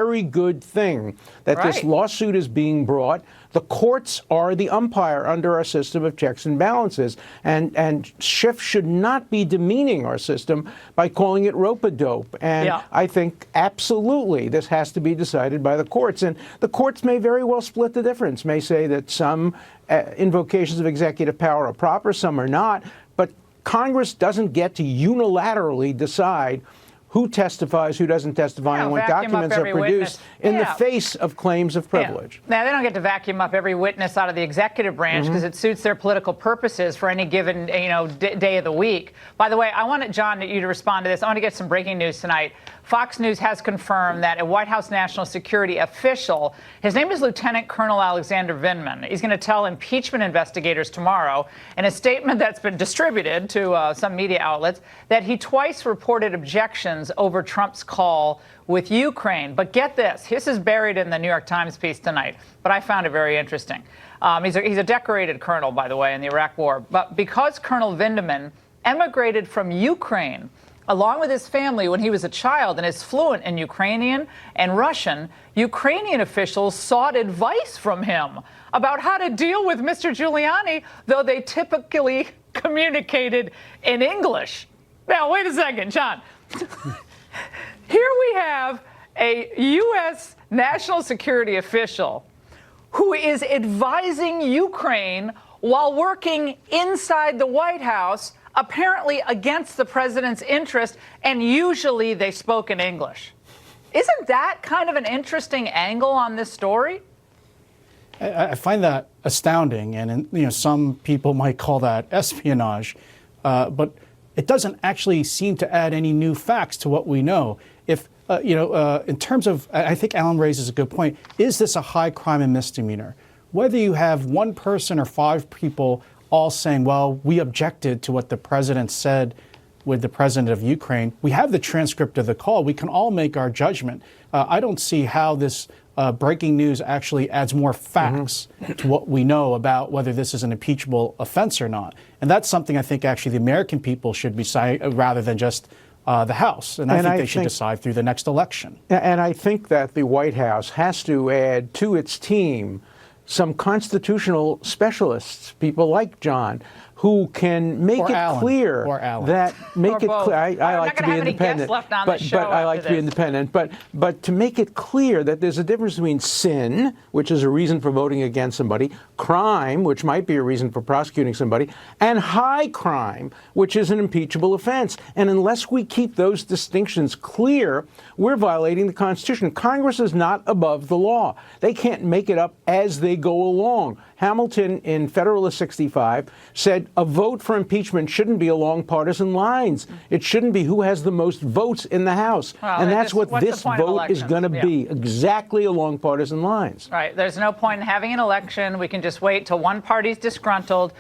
very good thing that this lawsuit is being brought. The courts are the umpire under our system of checks and balances, and Schiff should not be demeaning our system by calling it rope-a-dope. And I think absolutely this has to be decided by the courts, and the courts may very well split the difference, may say that some invocations of executive power are proper, some are not, but Congress doesn't get to unilaterally decide who testifies, who doesn't testify, and what documents are produced in the face of claims of privilege. Now, they don't get to vacuum up every witness out of the executive branch because it suits their political purposes for any given, day of the week. By the way, I wanted, John, you to respond to this. I want to get some breaking news tonight. Fox News has confirmed that a White House national security official, his name is Lieutenant Colonel Alexander Vindman. He's going to tell impeachment investigators tomorrow in a statement that's been distributed to some media outlets that he twice reported objections over Trump's call with Ukraine. But get this. This is buried in the New York Times piece tonight, but I found it very interesting. He's a decorated colonel, by the way, in the Iraq War. But because Colonel Vindman emigrated from Ukraine along with his family when he was a child and is fluent in Ukrainian and Russian, Ukrainian officials sought advice from him about how to deal with Mr. Giuliani, though they typically communicated in English. Now, wait a second, John. Here we have a U.S. national security official who is advising Ukraine while working inside the White House, apparently against the president's interest, and usually they spoke in English. Isn't that kind of an interesting angle on this story? I find that astounding, and some people might call that espionage, but it doesn't actually seem to add any new facts to what we know. If in terms of, I think Alan raises a good point. Is this a high crime and misdemeanor? Whether you have one person or five people all saying, well, we objected to what the president said with the president of Ukraine. We have the transcript of the call. We can all make our judgment. I don't see how this breaking news actually adds more facts to what we know about whether this is an impeachable offense or not. And that's something I think actually the American people should decide rather than just the House. And I think they should decide through the next election. And I think that the White House has to add to its team some constitutional specialists, people like John, who can make it clear that I like to be independent, but I like to be independent. But to make it clear that there's a difference between sin, which is a reason for voting against somebody, crime, which might be a reason for prosecuting somebody, and high crime, which is an impeachable offense. And unless we keep those distinctions clear, we're violating the Constitution. Congress is not above the law. They can't make it up as they go along. Hamilton in Federalist 65 said a vote for impeachment shouldn't be along partisan lines. It shouldn't be who has the most votes in the House. Well, and that's what this vote is going to be, exactly along partisan lines. Right. There's no point in having an election. We can just wait till one party's disgruntled.